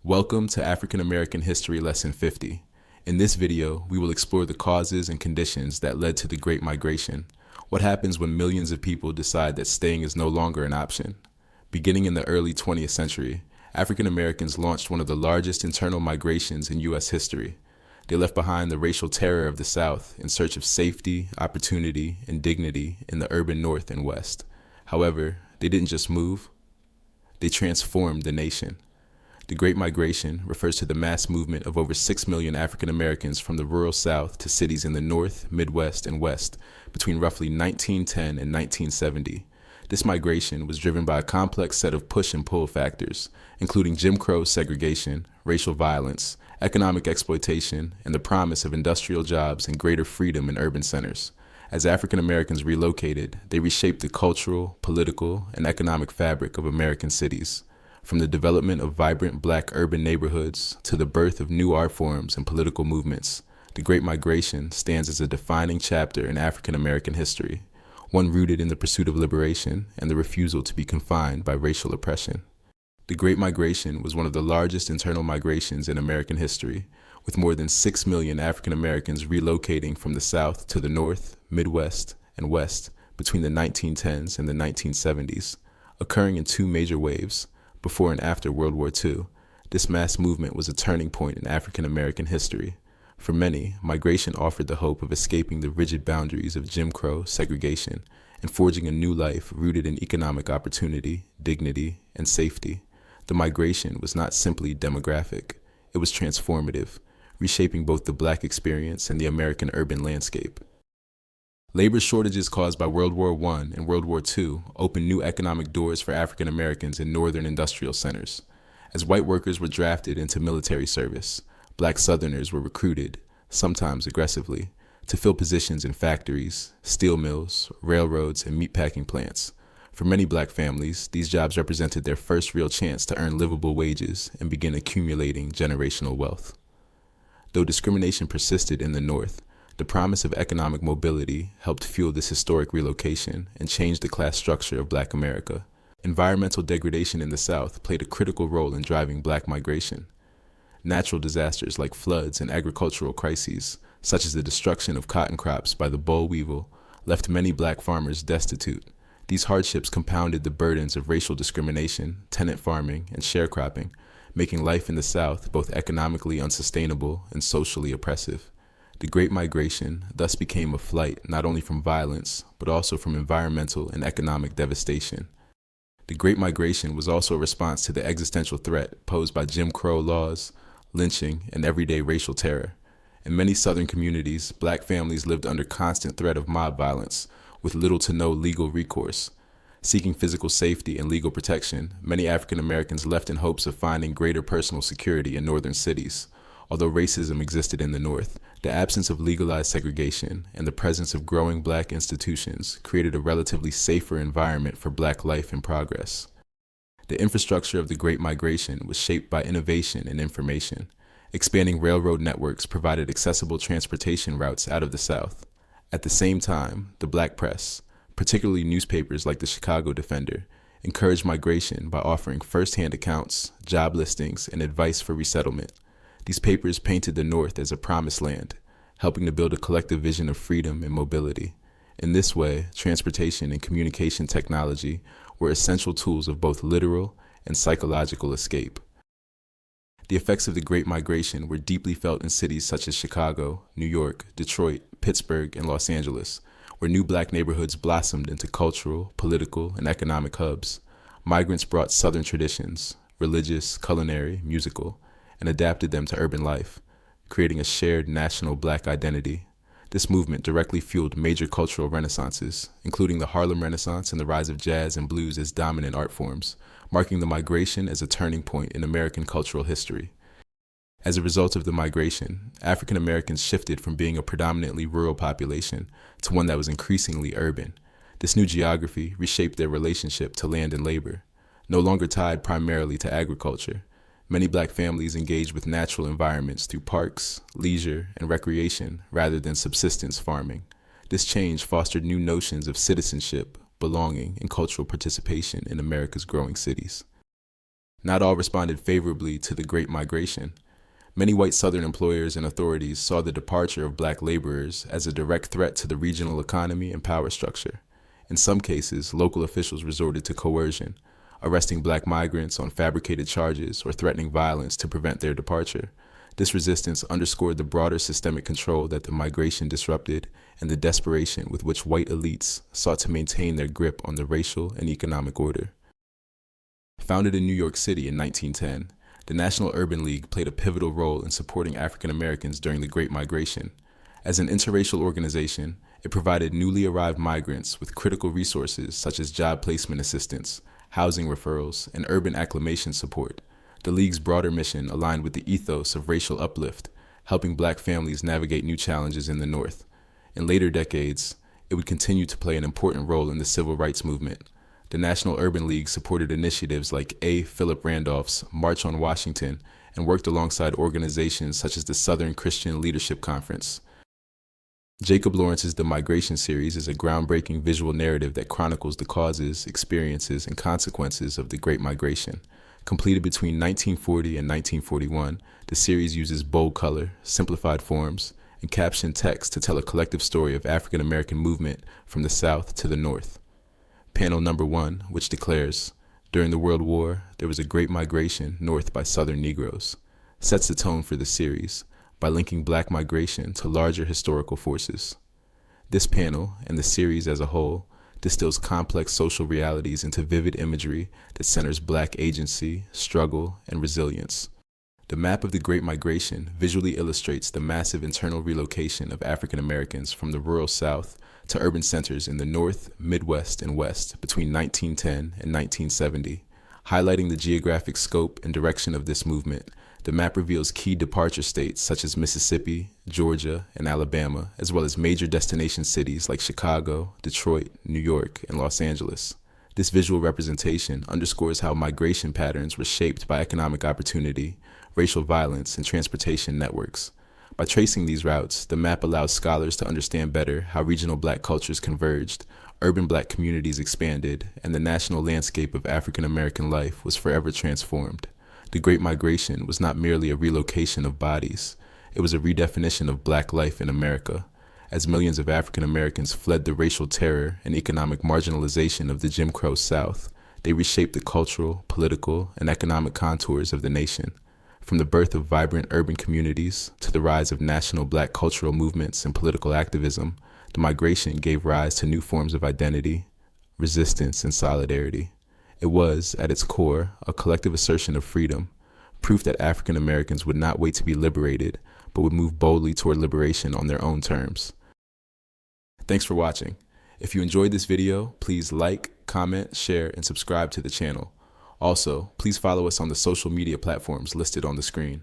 Welcome to African American History Lesson 50. In this video, we will explore the causes and conditions that led to the Great Migration. What happens when millions of people decide that staying is no longer an option? Beginning in the early 20th century, African Americans launched one of the largest internal migrations in U.S. history. They left behind the racial terror of the South in search of safety, opportunity, and dignity in the urban North and West. However, they didn't just move, they transformed the nation. The Great Migration refers to the mass movement of over 6 million African Americans from the rural South to cities in the North, Midwest, and West between roughly 1910 and 1970. This migration was driven by a complex set of push and pull factors, including Jim Crow segregation, racial violence, economic exploitation, and the promise of industrial jobs and greater freedom in urban centers. As African Americans relocated, they reshaped the cultural, political, and economic fabric of American cities. From the development of vibrant black urban neighborhoods to the birth of new art forms and political movements, the Great Migration stands as a defining chapter in African American history, one rooted in the pursuit of liberation and the refusal to be confined by racial oppression. The Great Migration was one of the largest internal migrations in American history, with more than 6 million African Americans relocating from the South to the North, Midwest, and West between the 1910s and the 1970s, occurring in two major waves. Before and after World War II, this mass movement was a turning point in African American history. For many, migration offered the hope of escaping the rigid boundaries of Jim Crow segregation and forging a new life rooted in economic opportunity, dignity, and safety. The migration was not simply demographic, it was transformative, reshaping both the black experience and the American urban landscape. Labor shortages caused by World War I and World War II opened new economic doors for African Americans in northern industrial centers. As white workers were drafted into military service, black Southerners were recruited, sometimes aggressively, to fill positions in factories, steel mills, railroads, and meatpacking plants. For many black families, these jobs represented their first real chance to earn livable wages and begin accumulating generational wealth. Though discrimination persisted in the North, the promise of economic mobility helped fuel this historic relocation and change the class structure of Black America. Environmental degradation in the South played a critical role in driving black migration. Natural disasters like floods and agricultural crises, such as the destruction of cotton crops by the boll weevil, left many black farmers destitute. These hardships compounded the burdens of racial discrimination, tenant farming, and sharecropping, making life in the South both economically unsustainable and socially oppressive. The Great Migration thus became a flight not only from violence, but also from environmental and economic devastation. The Great Migration was also a response to the existential threat posed by Jim Crow laws, lynching, and everyday racial terror. In many Southern communities, black families lived under constant threat of mob violence, with little to no legal recourse. Seeking physical safety and legal protection, many African Americans left in hopes of finding greater personal security in northern cities. Although racism existed in the North, the absence of legalized segregation and the presence of growing black institutions created a relatively safer environment for black life and progress. The infrastructure of the Great Migration was shaped by innovation and information. Expanding railroad networks provided accessible transportation routes out of the South. At the same time, the black press, particularly newspapers like the Chicago Defender, encouraged migration by offering first-hand accounts, job listings, and advice for resettlement. These papers painted the North as a promised land, helping to build a collective vision of freedom and mobility. In this way, transportation and communication technology were essential tools of both literal and psychological escape. The effects of the Great Migration were deeply felt in cities such as Chicago, New York, Detroit, Pittsburgh, and Los Angeles, where new black neighborhoods blossomed into cultural, political, and economic hubs. Migrants brought Southern traditions, religious, culinary, musical, and adapted them to urban life, creating a shared national black identity. This movement directly fueled major cultural renaissances, including the Harlem Renaissance and the rise of jazz and blues as dominant art forms, marking the migration as a turning point in American cultural history. As a result of the migration, African Americans shifted from being a predominantly rural population to one that was increasingly urban. This new geography reshaped their relationship to land and labor. No longer tied primarily to agriculture, many black families engaged with natural environments through parks, leisure, and recreation rather than subsistence farming. This change fostered new notions of citizenship, belonging, and cultural participation in America's growing cities. Not all responded favorably to the Great Migration. Many white Southern employers and authorities saw the departure of black laborers as a direct threat to the regional economy and power structure. In some cases, local officials resorted to coercion, arresting black migrants on fabricated charges or threatening violence to prevent their departure. This resistance underscored the broader systemic control that the migration disrupted and the desperation with which white elites sought to maintain their grip on the racial and economic order. Founded in New York City in 1910, the National Urban League played a pivotal role in supporting African Americans during the Great Migration. As an interracial organization, it provided newly arrived migrants with critical resources such as job placement assistance, housing referrals, and urban acclimation support. The League's broader mission aligned with the ethos of racial uplift, helping black families navigate new challenges in the North. In later decades, it would continue to play an important role in the civil rights movement. The National Urban League supported initiatives like A. Philip Randolph's March on Washington and worked alongside organizations such as the Southern Christian Leadership Conference. Jacob Lawrence's The Migration series is a groundbreaking visual narrative that chronicles the causes, experiences, and consequences of the Great Migration. Completed between 1940 and 1941, the series uses bold color, simplified forms, and captioned text to tell a collective story of African American movement from the South to the North. Panel number 1, which declares, "During the World War, there was a great migration north by Southern Negroes," sets the tone for the series by linking black migration to larger historical forces. This panel, and the series as a whole, distills complex social realities into vivid imagery that centers black agency, struggle, and resilience. The map of the Great Migration visually illustrates the massive internal relocation of African Americans from the rural South to urban centers in the North, Midwest, and West between 1910 and 1970. Highlighting the geographic scope and direction of this movement, the map reveals key departure states such as Mississippi, Georgia, and Alabama, as well as major destination cities like Chicago, Detroit, New York, and Los Angeles. This visual representation underscores how migration patterns were shaped by economic opportunity, racial violence, and transportation networks. By tracing these routes, the map allows scholars to understand better how regional black cultures converged, urban black communities expanded, and the national landscape of African American life was forever transformed. The Great Migration was not merely a relocation of bodies, it was a redefinition of black life in America. As millions of African Americans fled the racial terror and economic marginalization of the Jim Crow South, they reshaped the cultural, political, and economic contours of the nation. From the birth of vibrant urban communities to the rise of national black cultural movements and political activism, the migration gave rise to new forms of identity, resistance, and solidarity. It was, at its core, a collective assertion of freedom, proof that African Americans would not wait to be liberated, but would move boldly toward liberation on their own terms. Thanks for watching. If you enjoyed this video, please like, comment, share, and subscribe to the channel. Also, please follow us on the social media platforms listed on the screen.